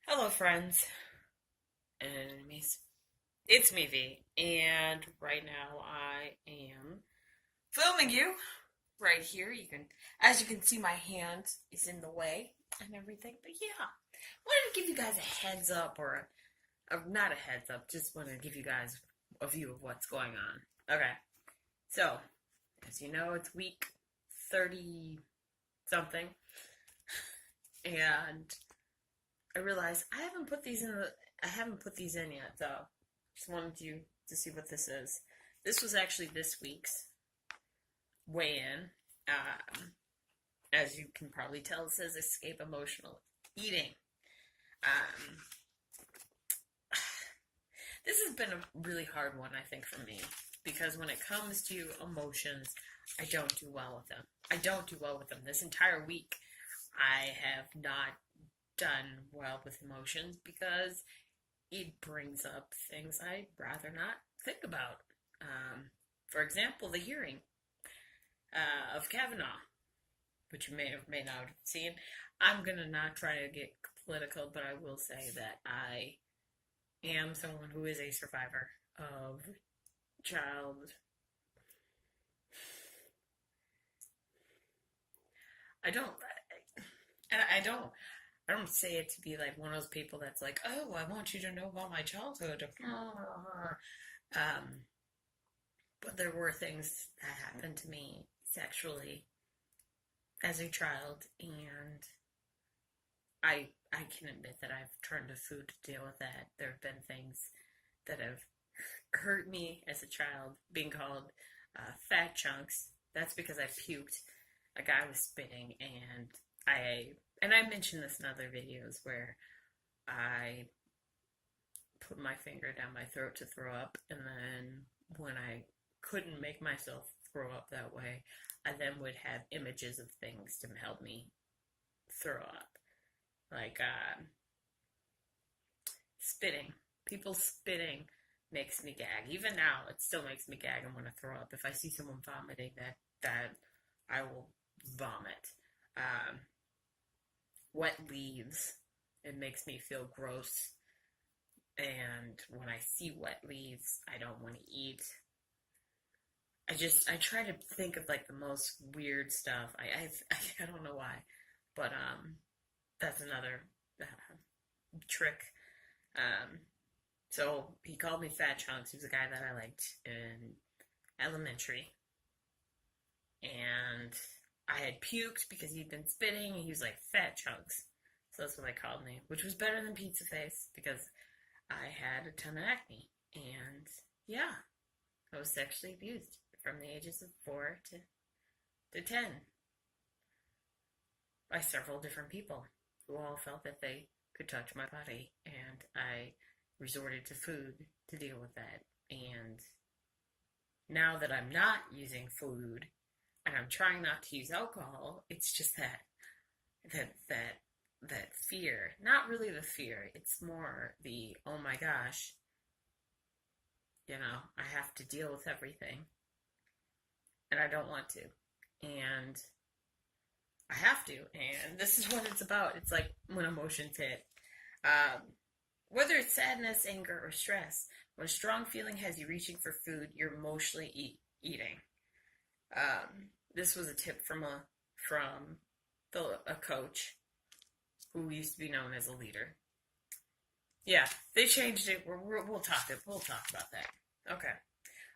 Hello, friends and enemies. It's me, V, and right now I am filming you right here. As you can see, my hand is in the way and everything. But yeah, wanted to give you guys a heads up, or not a heads up. Just wanted to give you guys a view of what's going on. Okay, so as you know, it's week 30 something, and I realized I haven't put these in yet, so just wanted you to see what this is. This was actually this week's weigh-in. As you can probably tell, it says escape emotional eating. Um, this has been a really hard one, I think, for me, because when it comes to emotions, I don't do well with them. I don't do well with them. This entire week, I have not done well with emotions because it brings up things I'd rather not think about. For example, the hearing of Kavanaugh, which you may or may not have seen. I'm going to not try to get political, but I will say that I am someone who is a survivor of child. I don't, I don't I don't say it to be like one of those people that's like, oh, I want you to know about my childhood. Um, but there were things that happened to me sexually as a child, and I can admit that I've turned to food to deal with that. There have been things that have hurt me as a child, being called fat chunks. That's because I puked. A guy was spitting, and I mentioned this in other videos where I put my finger down my throat to throw up, and then when I couldn't make myself throw up that way, I then would have images of things to help me throw up. Like spitting. People spitting makes me gag. Even now, it still makes me gag and want to throw up. If I see someone vomiting, that I will vomit. Um, Wet leaves. It makes me feel gross. And when I see wet leaves, I don't want to eat. I try to think of like the most weird stuff. I don't know why, but that's another trick. Um, so he called me Fat Chunks. He was a guy that I liked in elementary, and I had puked because he'd been spitting, and he was like Fat Chunks. So that's what they called me, which was better than Pizza Face because I had a ton of acne, and yeah, I was sexually abused from the ages of 4 to 10 by several different people who all felt that they could touch my body, and I resorted to food to deal with that. And now that I'm not using food and I'm trying not to use alcohol, it's just that fear. Not really the fear. It's more the, oh my gosh, I have to deal with everything. And I don't want to. And I have to. And this is what it's about. It's like when emotions hit. Whether it's sadness, anger, or stress, when a strong feeling has you reaching for food, you're emotionally eating. This was a tip from a coach who used to be known as a leader. Yeah, they changed it. We'll talk about that. Okay.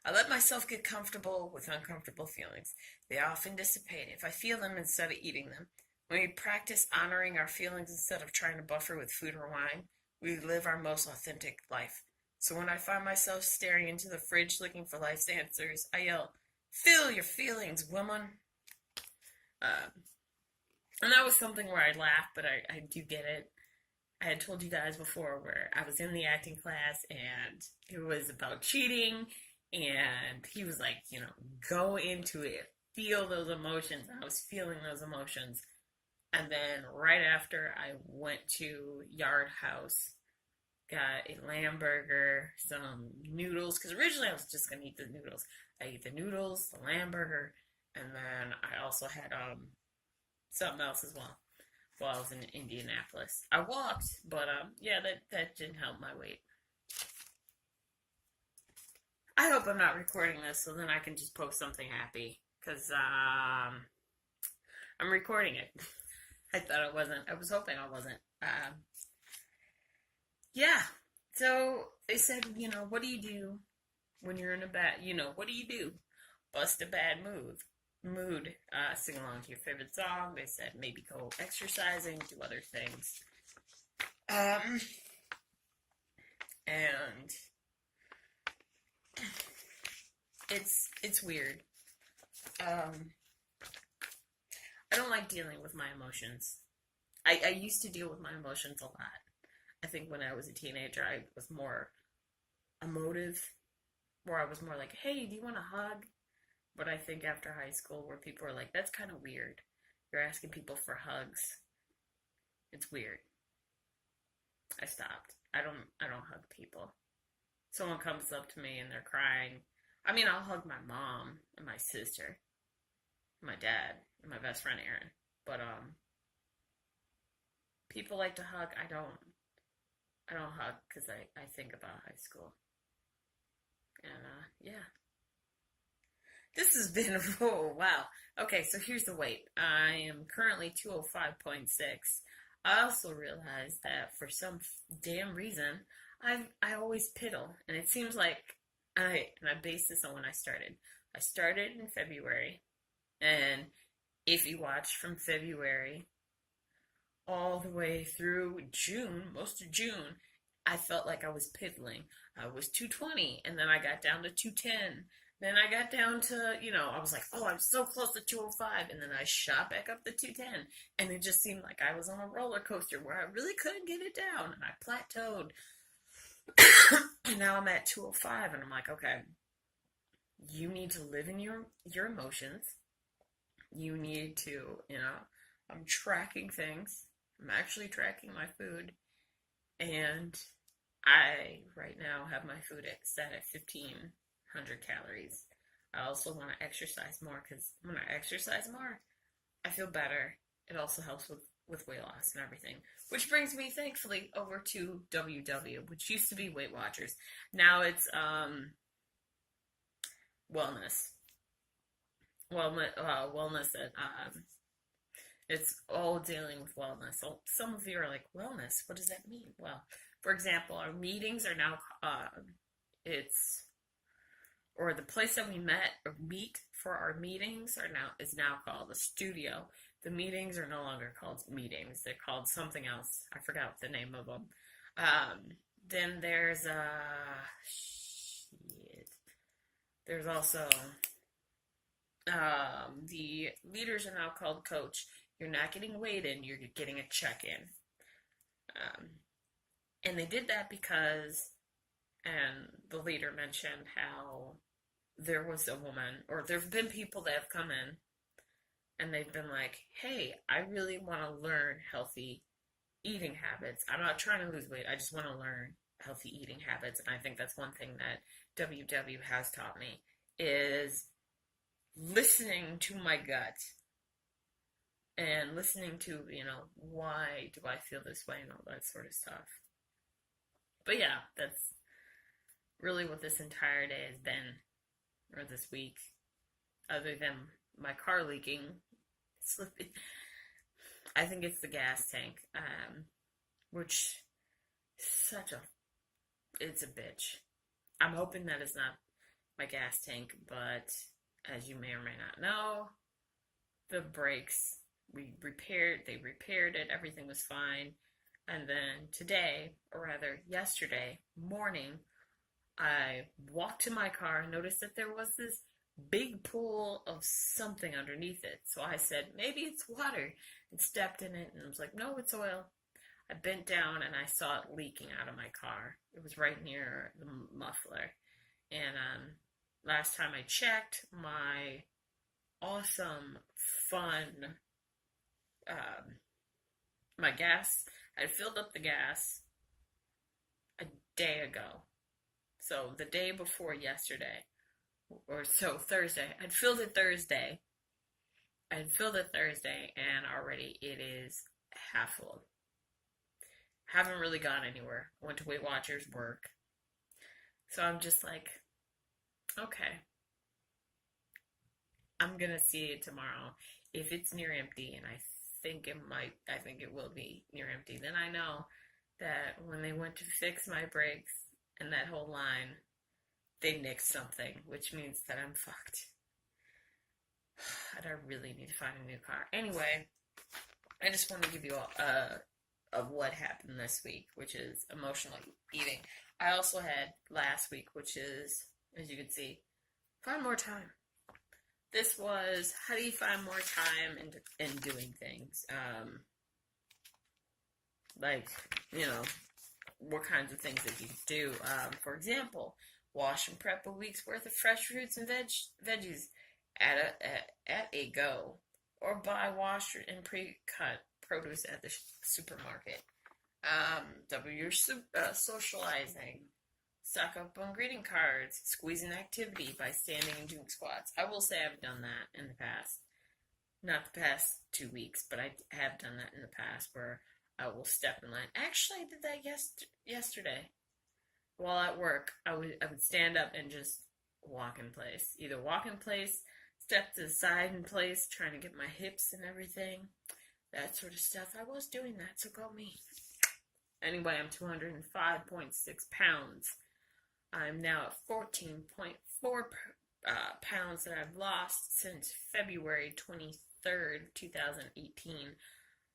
I let myself get comfortable with uncomfortable feelings. They often dissipate if I feel them instead of eating them. When we practice honoring our feelings instead of trying to buffer with food or wine, we live our most authentic life. So when I find myself staring into the fridge looking for life's answers, I yell, "Feel your feelings, woman!" And that was something where I laughed, but I do get it. I had told you guys before where I was in the acting class and it was about cheating, and he was like, go into it, feel those emotions. And I was feeling those emotions. And then right after, I went to Yard House, got a lamb burger, some noodles, because originally I was just going to eat the noodles. I ate the noodles, the lamb burger, and then I also had something else as well. while I was in Indianapolis. I walked, but yeah, that didn't help my weight. I hope I'm not recording this so then I can just post something happy, because I'm recording it. I thought I wasn't. I was hoping I wasn't. Yeah. So they said, what do you do when you're in a bad, what do you do? Bust a bad mood. Sing along to your favorite song. They said maybe go exercising, do other things. And it's weird. I don't like dealing with my emotions. I used to deal with my emotions a lot. I think when I was a teenager, I was more emotive, where I was more like, hey, do you want a hug? But I think after high school, where people are like, that's kind of weird. You're asking people for hugs. It's weird. I stopped. I don't hug people. Someone comes up to me and they're crying. I mean, I'll hug my mom and my sister, my dad, and my best friend Aaron. But people like to hug. I don't hug because I think about high school. And yeah. This has been, oh wow. Okay, so here's the weight. I am currently 205.6. I also realized that for some damn reason, I always piddle. And it seems like, I based this on when I started. I started in February. And if you watch from February all the way through June, most of June, I felt like I was piddling. I was 220, and then I got down to 210. Then I got down to, I was like, oh, I'm so close to 205, and then I shot back up to 210, and it just seemed like I was on a roller coaster where I really couldn't get it down, and I plateaued. And now I'm at 205, and I'm like, okay, you need to live in your emotions. You need to, I'm tracking things. I'm actually tracking my food, and I, right now, have my food set at 1,500 calories. I also want to exercise more, because when I exercise more, I feel better. It also helps with weight loss and everything. Which brings me, thankfully, over to WW, which used to be Weight Watchers. Now it's wellness. Wellness that it's all dealing with wellness. So some of you are like, wellness, what does that mean? Well, for example, our meetings are now, the place that we meet for our meetings is now called the studio. The meetings are no longer called meetings. They're called something else. I forgot the name of them. Then there's, there's also, the leaders are now called coach. You're not getting weighed in, you're getting a check-in. And they did that because, and the leader mentioned how there was a woman, or there have been people that have come in, and they've been like, hey, I really want to learn healthy eating habits. I'm not trying to lose weight, I just want to learn healthy eating habits. And I think that's one thing that WW has taught me, is listening to my gut. And listening to, why do I feel this way and all that sort of stuff. But yeah, that's really what this entire day has been, or this week, other than my car leaking, slipping. I think it's the gas tank, which it's a bitch. I'm hoping that it's not my gas tank, but as you may or may not know, the brakes, they repaired it, everything was fine. And then today, or rather yesterday morning, I walked to my car and noticed that there was this big pool of something underneath it. So I said, maybe it's water, and stepped in it, and I was like, no, it's oil. I bent down and I saw it leaking out of my car. It was right near the muffler. And last time I checked, my awesome, fun, my gas, I filled up the gas a day ago. So the day before yesterday, Thursday, I'd filled it Thursday, and already it is half full. Haven't really gone anywhere. Went to Weight Watchers work. So I'm just like, okay, I'm gonna see it tomorrow. If it's near empty, and I think it will be near empty, then I know that when they went to fix my brakes and that whole line, they nixed something, which means that I'm fucked. And I really need to find a new car. Anyway, I just want to give you all of what happened this week, which is emotional eating. I also had last week, which is, as you can see, find more time. This was, how do you find more time in doing things? Like, what kinds of things that you do. For example, wash and prep a week's worth of fresh fruits and veggies at a go, or buy washed and pre-cut produce at the supermarket. Double your socializing. Stock up on greeting cards. Squeeze an activity by standing and doing squats. I will say I've done that in the past. Not the past 2 weeks, but I have done that in the past where I will step in line. Actually, I did that yesterday. While at work, I would stand up and just walk in place. Either walk in place, step to the side in place, trying to get my hips and everything. That sort of stuff. I was doing that, so go me. Anyway, I'm 205.6 pounds. I'm now at 14.4 pounds that I've lost since February 23rd, 2018.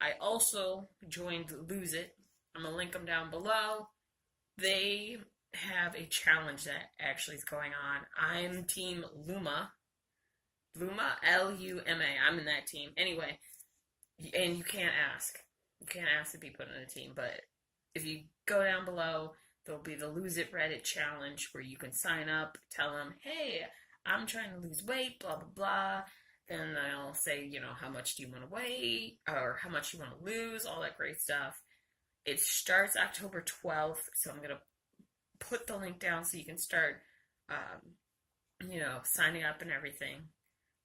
I also joined Lose It. I'm going to link them down below. They have a challenge that actually is going on. I'm Team Luma. Luma? L-U-M-A. I'm in that team. Anyway, and you can't ask. You can't ask to be put in a team, but if you go down below, there'll be the Lose It Reddit challenge where you can sign up, tell them, hey, I'm trying to lose weight, blah, blah, blah. Then I'll say, how much do you want to weigh, or how much you want to lose, all that great stuff. It starts October 12th, so I'm going to put the link down so you can start, signing up and everything.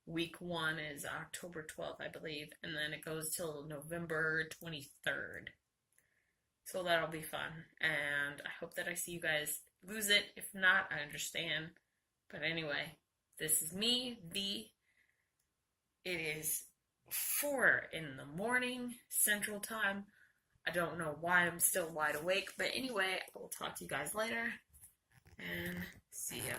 Week 1 is October 12th, I believe, and then it goes till November 23rd. So that'll be fun, and I hope that I see you guys lose it. If not, I understand. But anyway, this is me, It is 4 in the morning, Central Time. I don't know why I'm still wide awake, but anyway, I will talk to you guys later, and see ya.